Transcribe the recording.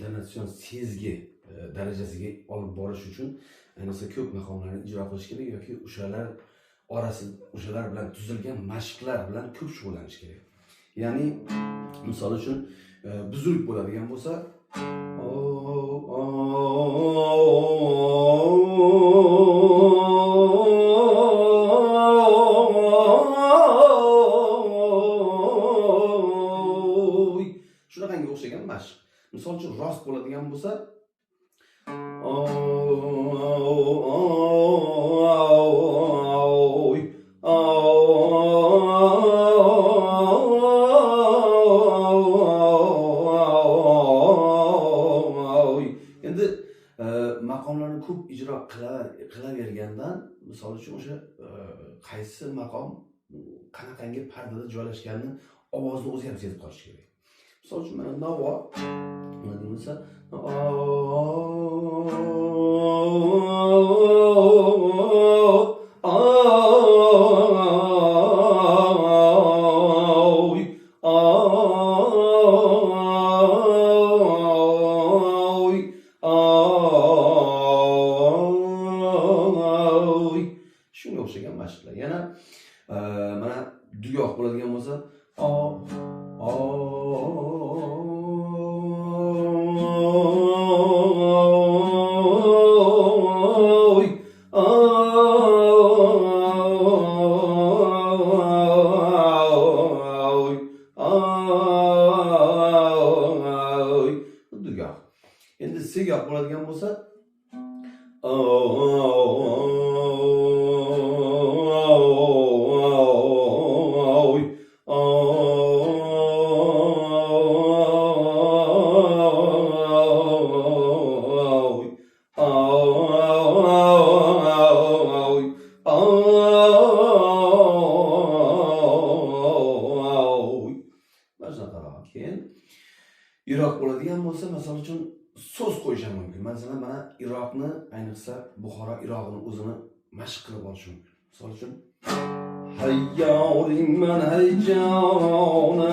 intonatsion sezgi darajasiga olib borish uchun ayniqsa ko'p maqomlarni ijro qilish kerak yoki o'shalar bilan tuzilgan mashqlar bilan ko'p shug'ullanish kerak. Ya'ni misol uchun buzruk bo'ladigan bo'lsa shunaqangi o'xshagan mashq. Misol uchun rost bo'ladigan bo'lsa endi maqomlarni ko'p ijro qilavergandan misol uchun o'sha qaysi maqom qanaqangi pardada joylashganini ovozni o'zi ham sezib qolish kerak. Misol uchun mana navo nima deyilsa shunga o'xshagan mashqlar. Yana mana dugoh bo'ladigan bo'lsa dugoh. Endi segoh bo'ladigan bo'lsa keyin iroq bo'ladigan bo'lsa, masalan uchun so'z qo'yish ham mumkin. Masalan, mana Iroqni, ayniqsa Buxoro Irog'ini o'zini mashq qilib olish mumkin. Misol uchun hayyoring man hayjona